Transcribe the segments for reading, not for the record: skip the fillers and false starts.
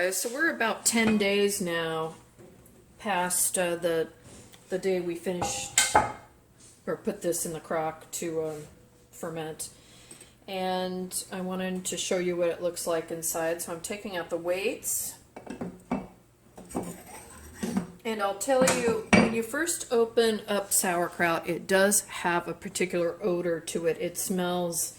guys, so we're about 10 days now past the day we finished or put this in the crock to ferment, and I wanted to show you what it looks like inside. So I'm taking out the weights, and I'll tell you, when you first open up sauerkraut, it does have a particular odor to it. It smells,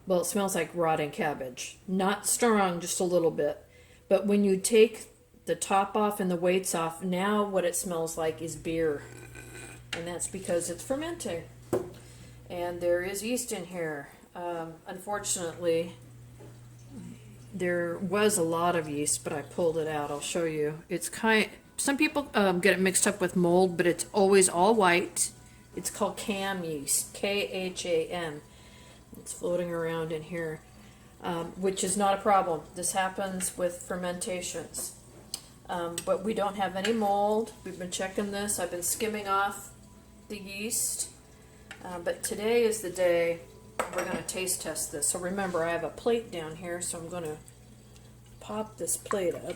well, it smells like rotting cabbage. Not strong, just a little bit. But when you take the top off and the weights off, now what it smells like is beer. And that's because it's fermenting. And there is yeast in here. Unfortunately, there was a lot of yeast, but I pulled it out. I'll show you. It's some people get it mixed up with mold, but it's always all white. It's called cam yeast, K-H-A-M. It's floating around in here, which is not a problem. This happens with fermentations. But we don't have any mold. We've been checking this. I've been skimming off the yeast. But today is the day we're going to taste test this. So remember, I have a plate down here, so I'm going to pop this plate up.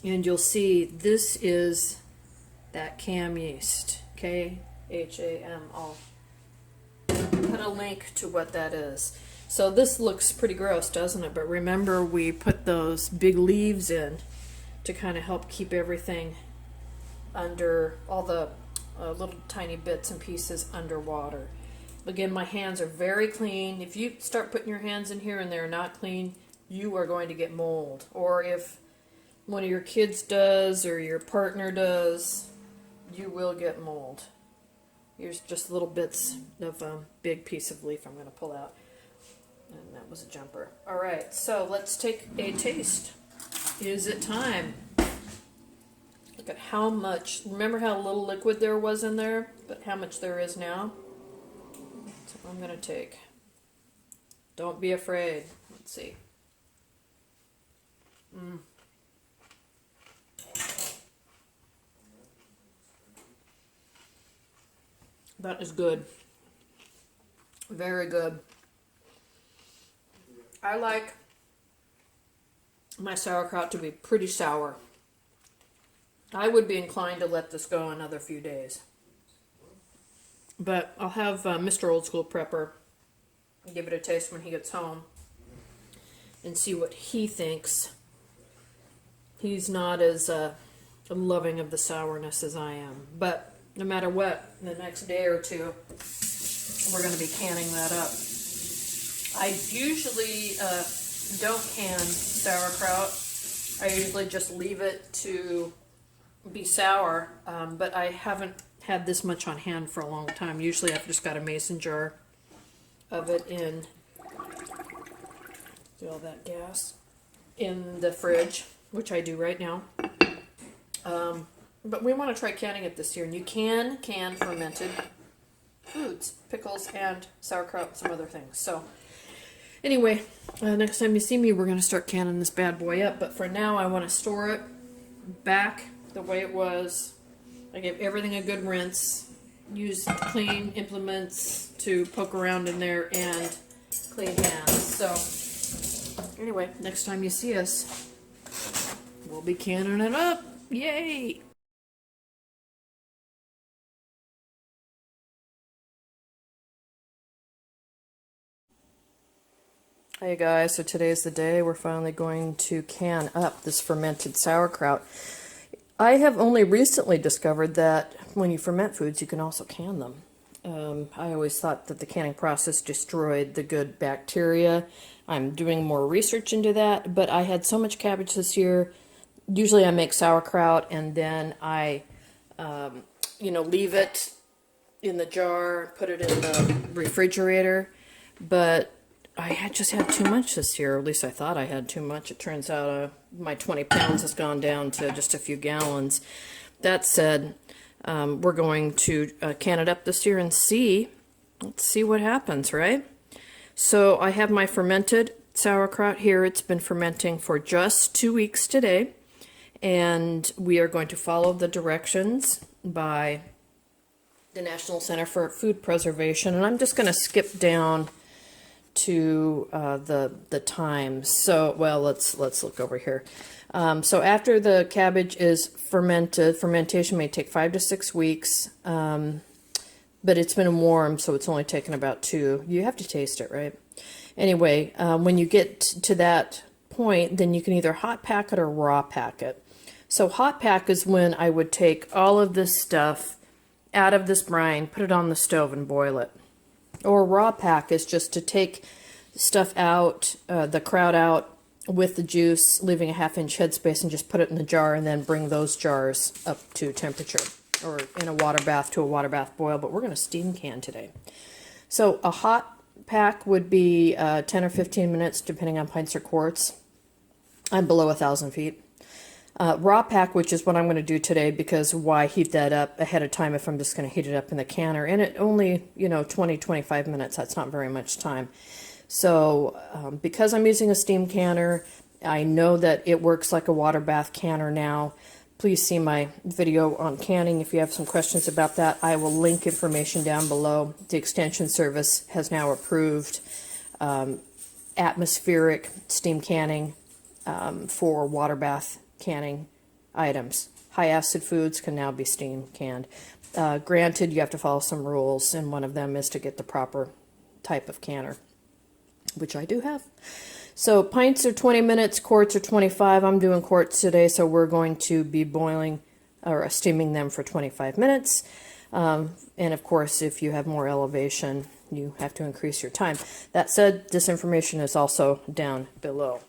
And you'll see this is that cam yeast, K-H-A-M. I'll put a link to what that is. So this looks pretty gross, doesn't it? But remember, we put those big leaves in to kind of help keep everything under, all the little tiny bits and pieces underwater. Again, my hands are very clean. If you start putting your hands in here and they're not clean, you are going to get mold. Or if one of your kids does or your partner does, you will get mold. Here's just little bits of a big piece of leaf I'm going to pull out. And that was a jumper. Alright, so let's take a taste. Is it time? Look at how much, remember how little liquid there was in there, but how much there is now? So I'm going to take. Don't be afraid. Let's see. That is good. Very good. I like my sauerkraut to be pretty sour. I would be inclined to let this go another few days. But I'll have Mr. Old School Prepper give it a taste when he gets home and see what he thinks. He's not as loving of the sourness as I am. But no matter what, the next day or two, we're going to be canning that up. I usually don't can sauerkraut. I usually just leave it to be sour, but I haven't had this much on hand for a long time. Usually I've just got a mason jar of it in, do all that gas, in the fridge, which I do right now. But we want to try canning it this year, and you can can fermented foods, pickles and sauerkraut and some other things. So anyway, next time you see me, we're going to start canning this bad boy up. But for now, I want to store it back the way it was. I gave everything a good rinse. Use clean implements to poke around in there and clean hands. So anyway, next time you see us, we'll be canning it up. Yay! Hey guys, so today's the day we're finally going to can up this fermented sauerkraut. I have only recently discovered that when you ferment foods, you can also can them. I always thought that the canning process destroyed the good bacteria. I'm doing more research into that, but I had so much cabbage this year. Usually I make sauerkraut and then I, leave it in the jar, put it in the refrigerator, but I just had too much this year, or at least I thought I had too much. It turns out my 20 pounds has gone down to just a few gallons. That said, we're going to can it up this year and see. Let's see what happens, right? So I have my fermented sauerkraut here. It's been fermenting for just 2 weeks today, and we are going to follow the directions by the National Center for Food Preservation, and I'm just going to skip down to the time. So, well, let's look over here. So after the cabbage is fermented, fermentation may take 5 to 6 weeks, but it's been warm, so it's only taken about 2. You have to taste it, right? Anyway, when you get to that point, then you can either hot pack it or raw pack it. So hot pack is when I would take all of this stuff out of this brine, put it on the stove and boil it. Or raw pack is just to take stuff out, the kraut out with the juice, leaving a 1/2-inch headspace, and just put it in the jar and then bring those jars up to temperature, or in a water bath to a water bath boil, but we're going to steam can today. So a hot pack would be 10 or 15 minutes, depending on pints or quarts. I'm below 1,000 feet. Raw pack, which is what I'm going to do today, because why heat that up ahead of time if I'm just going to heat it up in the canner? And it only, 20, 25 minutes. That's not very much time. So because I'm using a steam canner, I know that it works like a water bath canner now. Please see my video on canning if you have some questions about that. I will link information down below. The Extension Service has now approved atmospheric steam canning for water bath canning items. High acid foods can now be steam canned. Granted, you have to follow some rules, and one of them is to get the proper type of canner, which I do have. So pints are 20 minutes, quarts are 25. I'm doing quarts today, so we're going to be boiling or steaming them for 25 minutes. And of course, if you have more elevation, you have to increase your time. That said, this information is also down below.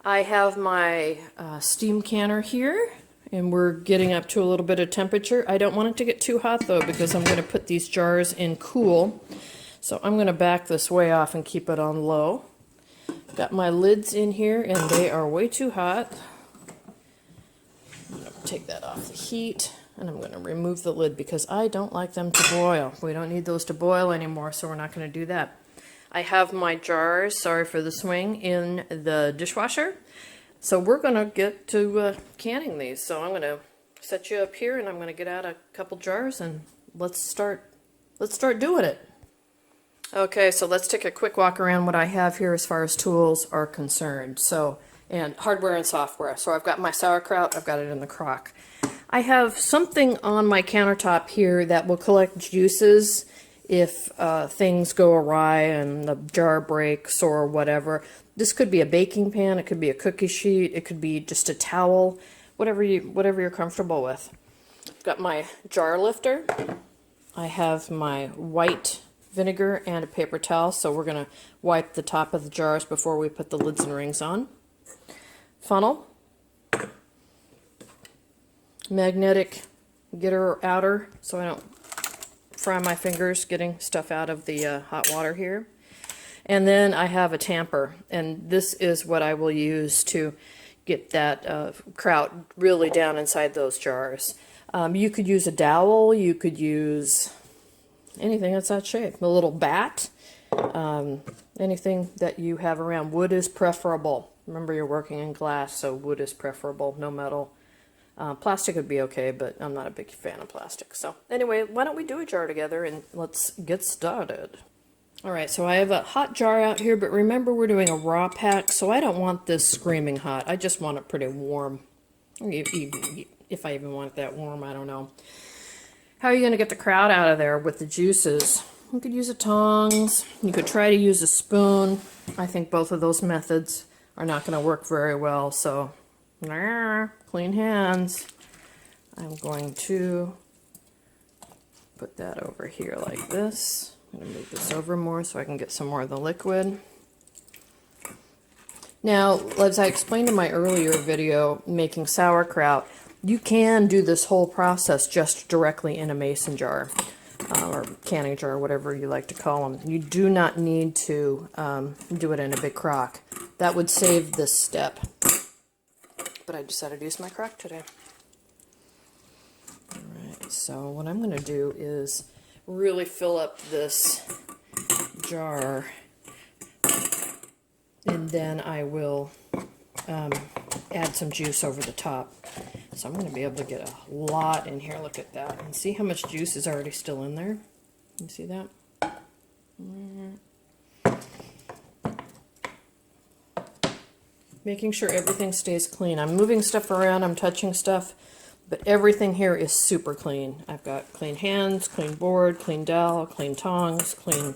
I have my steam canner here, and we're getting up to a little bit of temperature. I don't want it to get too hot though, because I'm going to put these jars in cool. So I'm going to back this way off and keep it on low. Got my lids in here, and they are way too hot. I'm going to take that off the heat, and I'm going to remove the lid because I don't like them to boil. We don't need those to boil anymore, so we're not going to do that. I have my jars, sorry for the swing, in the dishwasher. So we're going to get to canning these. So I'm going to set you up here, and I'm going to get out a couple jars, and let's start doing it. Okay, so let's take a quick walk around what I have here as far as tools are concerned. So, and hardware and software. So I've got my sauerkraut, I've got it in the crock. I have something on my countertop here that will collect juices if things go awry and the jar breaks or whatever. This could be a baking pan, it could be a cookie sheet, it could be just a towel, whatever you're comfortable with. I've got my jar lifter. I have my white vinegar and a paper towel, so we're going to wipe the top of the jars before we put the lids and rings on. Funnel. Magnetic getter outer, so I don't fry my fingers getting stuff out of the hot water here. And then I have a tamper, and this is what I will use to get that kraut really down inside those jars. You could use a dowel, you could use anything that's that shape. A little bat, anything that you have around. Wood is preferable. Remember, you're working in glass, so wood is preferable, no metal. Plastic would be okay, but I'm not a big fan of plastic. So anyway, why don't we do a jar together and let's get started. Alright, so I have a hot jar out here, but remember we're doing a raw pack, so I don't want this screaming hot. I just want it pretty warm. If I even want it that warm, I don't know. How are you going to get the kraut out of there with the juices? You could use a tongs. You could try to use a spoon. I think both of those methods are not going to work very well, so clean hands. I'm going to put that over here like this. I'm going to move this over more so I can get some more of the liquid. Now, as I explained in my earlier video, making sauerkraut, you can do this whole process just directly in a mason jar or canning jar, whatever you like to call them. You do not need to do it in a big crock. That would save this step. But I decided to use my crock today. Alright, so what I'm going to do is really fill up this jar, and then I will add some juice over the top. So I'm going to be able to get a lot in here. Look at that. And see how much juice is already still in there? You see that? making sure everything stays clean. I'm moving stuff around, I'm touching stuff, but everything here is super clean. I've got clean hands, clean board, clean dowel, clean tongs, clean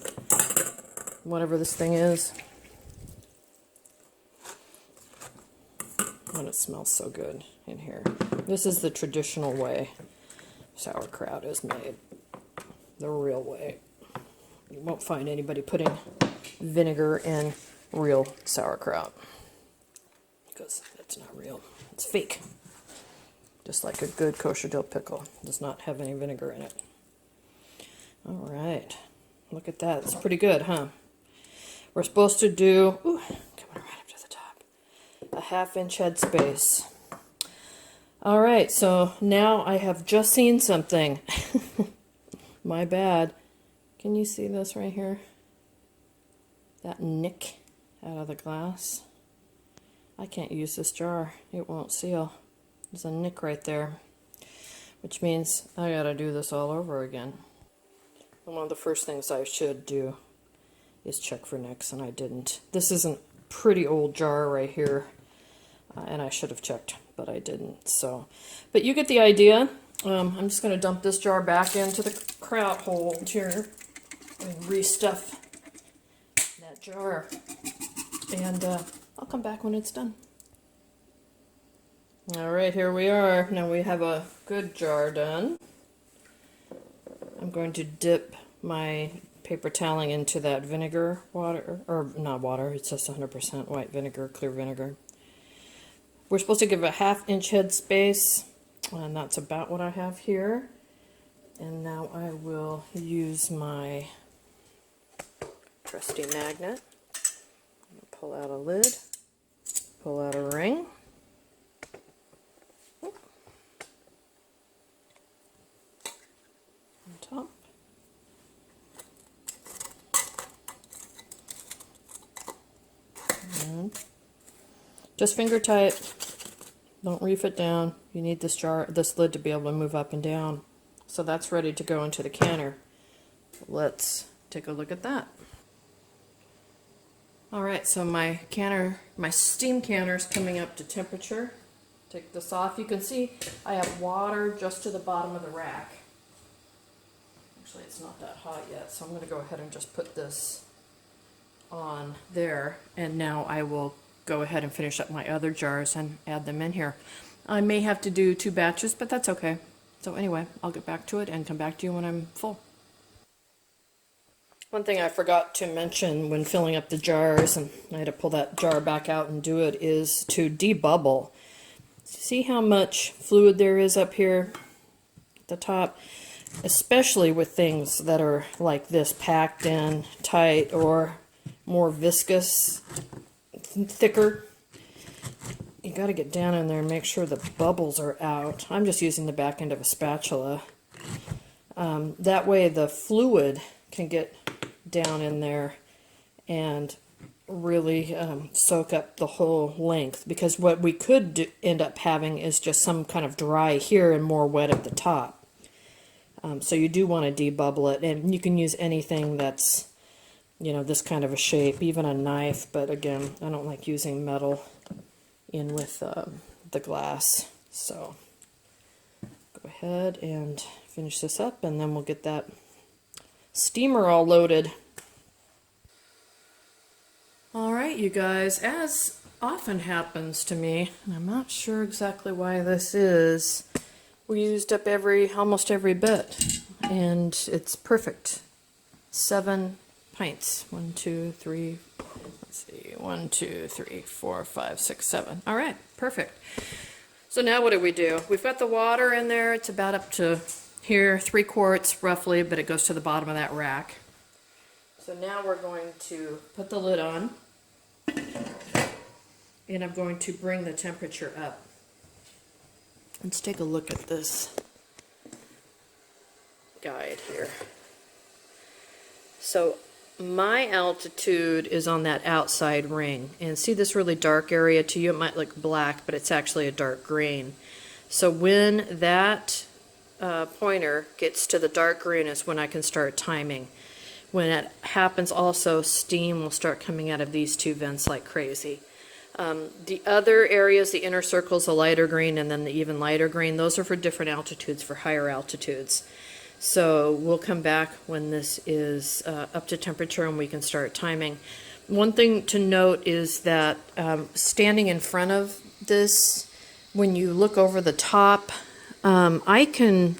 whatever this thing is. And it smells so good in here. This is the traditional way sauerkraut is made. The real way. You won't find anybody putting vinegar in real sauerkraut, because it's not real. It's fake. Just like a good kosher dill pickle. Does not have any vinegar in it. Alright. Look at that. It's pretty good, huh? We're supposed to do... Ooh, coming right up to the top. A 1/2 inch headspace. Alright, so now I have just seen something. My bad. Can you see this right here? That nick out of the glass. I can't use this jar. It won't seal. There's a nick right there. Which means I gotta do this all over again. And one of the first things I should do is check for nicks, and I didn't. This is a pretty old jar right here. And I should have checked, but I didn't. So, but you get the idea. I'm just going to dump this jar back into the kraut hold here and restuff that jar. And I'll come back when it's done. Alright, here we are. Now we have a good jar done. I'm going to dip my paper toweling into that vinegar water, or not water, it's just 100% white vinegar, clear vinegar. We're supposed to give a 1/2 inch head space, and that's about what I have here. And now I will use my trusty magnet. Pull out a lid, pull out a ring. On top. And just finger tight. Don't reef it down. You need this lid to be able to move up and down. So that's ready to go into the canner. Let's take a look at that. Alright, so my steam canner is coming up to temperature. Take this off. You can see I have water just to the bottom of the rack. Actually, it's not that hot yet, so I'm going to go ahead and just put this on there. And now I will go ahead and finish up my other jars and add them in here. I may have to do 2 batches, but that's okay. So anyway, I'll get back to it and come back to you when I'm full. One thing I forgot to mention when filling up the jars, and I had to pull that jar back out and do it, is to debubble. See how much fluid there is up here at the top? Especially with things that are like this, packed in tight or more viscous, thicker. You got to get down in there and make sure the bubbles are out. I'm just using the back end of a spatula. That way the fluid can get down in there and really soak up the whole length, because what we could end up having is just some kind of dry here and more wet at the top. So you do want to debubble it, and you can use anything that's, you know, this kind of a shape, even a knife, but again, I don't like using metal in with the glass. So go ahead and finish this up, and then we'll get that steamer all loaded. Alright, you guys, as often happens to me, and I'm not sure exactly why this is, we used up almost every bit, and it's perfect. 7 pints. 1, 2, 3, let's see, 1, 2, 3, 4, 5, 6, 7. Alright, perfect. So now what do? We've got the water in there. It's about up to here, 3 quarts roughly, but it goes to the bottom of that rack. So now we're going to put the lid on, and I'm going to bring the temperature up. Let's take a look at this guide here. So my altitude is on that outside ring, and see this really dark area? To you it might look black, but it's actually a dark green. So when that pointer gets to the dark green is when I can start timing. When it happens also, steam will start coming out of these 2 vents like crazy. The other areas, the inner circles, the lighter green, and then the even lighter green, those are for different altitudes, for higher altitudes. So we'll come back when this is up to temperature and we can start timing. One thing to note is that standing in front of this, when you look over the top, I can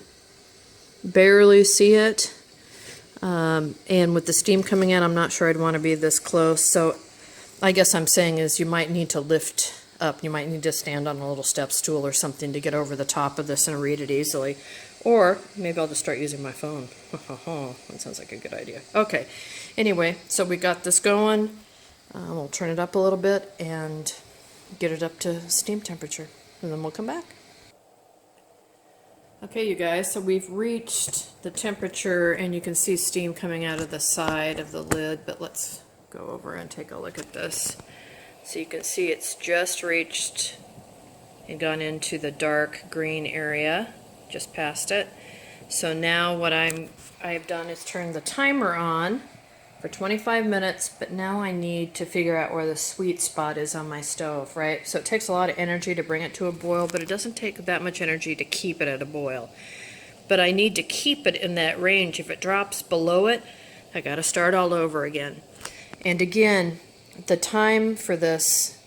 barely see it. And with the steam coming in, I'm not sure I'd want to be this close. So I guess I'm saying is you might need to lift up. You might need to stand on a little step stool or something to get over the top of this and read it easily. Or maybe I'll just start using my phone. That sounds like a good idea. Okay. Anyway, so we got this going. We'll turn it up a little bit and get it up to steam temperature. And then we'll come back. Okay, you guys, so we've reached the temperature and you can see steam coming out of the side of the lid, but let's go over and take a look at this. So you can see it's just reached and gone into the dark green area, just past it. So now what I've done is turn the timer on for 25 minutes, but now I need to figure out where the sweet spot is on my stove, right? So it takes a lot of energy to bring it to a boil, but it doesn't take that much energy to keep it at a boil. But I need to keep it in that range. If it drops below it, I gotta start all over again. And again, the time for this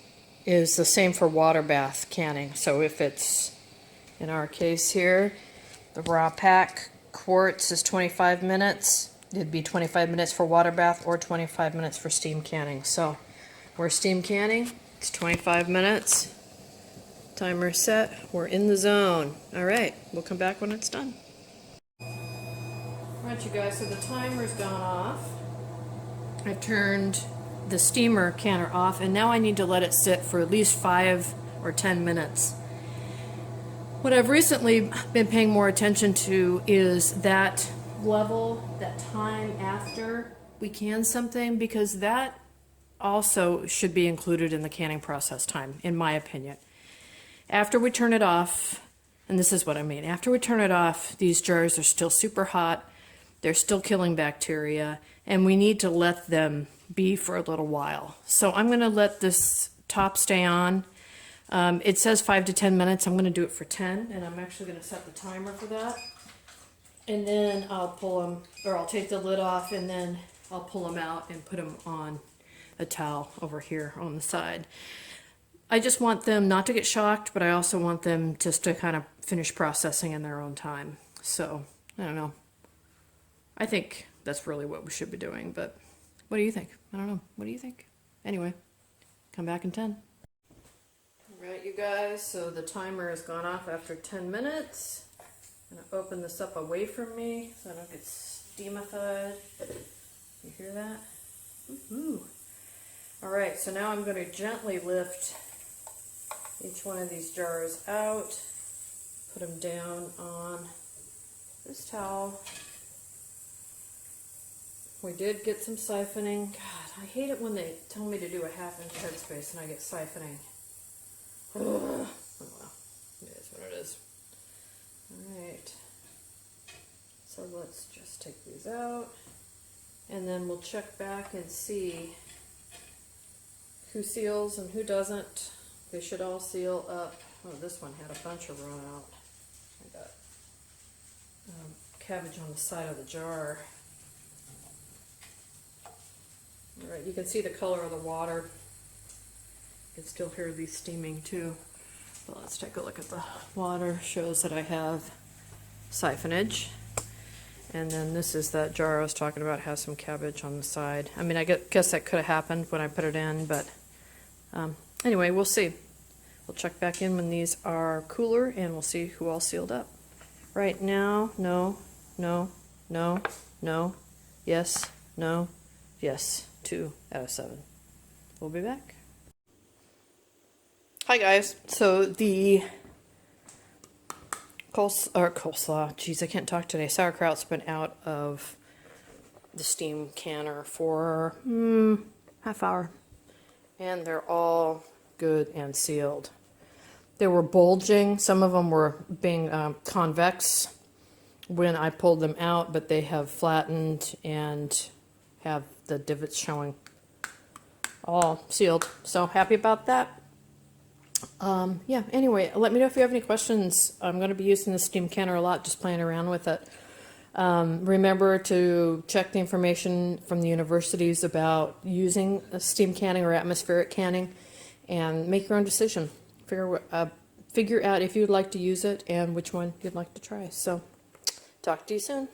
is the same for water bath canning. So if it's, in our case here, the raw pack quarts is 25 minutes. It'd be 25 minutes for water bath or 25 minutes for steam canning. So we're steam canning, it's 25 minutes. Timer set, we're in the zone. All right, we'll come back when it's done. All right, you guys, so the timer's gone off. I've turned the steamer canner off, and now I need to let it sit for at least 5 or 10 minutes. What I've recently been paying more attention to is that level, that time after we can something, because that also should be included in the canning process time, in my opinion. After we turn it off, and this is what I mean, after we turn it off, these jars are still super hot, they're still killing bacteria, and we need to let them be for a little while. So I'm going to let this top stay on. It says 5 to 10 minutes. I'm going to do it for 10, and I'm actually going to set the timer for that. And then I'll pull them, or I'll take the lid off, and then I'll pull them out and put them on a towel over here on the side. I just want them not to get shocked, but I also want them just to kind of finish processing in their own time. So, I don't know. I think that's really what we should be doing, but what do you think? I don't know. What do you think? Anyway, come back in 10. All right, you guys, so the timer has gone off after 10 minutes. I'm going to open this up away from me so I don't get steamified. You hear that? Woohoo! Alright, so now I'm going to gently lift each one of these jars out, put them down on this towel. We did get some siphoning. God, I hate it when they tell me to do a 1/2 inch headspace and I get siphoning. Ugh. Oh well, it is what it is. Alright, so let's just take these out, and then we'll check back and see who seals and who doesn't. They should all seal up. Oh, this one had a bunch of run out. I got cabbage on the side of the jar. Alright, you can see the color of the water. You can still hear these steaming too. But let's take a look at the water. Shows that I have siphonage. And then this is that jar I was talking about, has some cabbage on the side. I mean, I guess that could have happened when I put it in, but anyway, we'll see. We'll check back in when these are cooler, and we'll see who all sealed up. Right now, no, no, no, no, yes, no, yes. 2 out of 7. We'll be back. Hi guys. So the coleslaw, geez, I can't talk today. Sauerkraut's been out of the steam canner for half hour, and they're all good and sealed. They were bulging. Some of them were being convex when I pulled them out, but they have flattened and have the divots showing all sealed. So happy about that. Yeah, anyway, let me know if you have any questions. I'm going to be using the steam canner a lot, just playing around with it. Remember to check the information from the universities about using steam canning or atmospheric canning, and make your own decision. Figure out if you'd like to use it and which one you'd like to try. So, talk to you soon.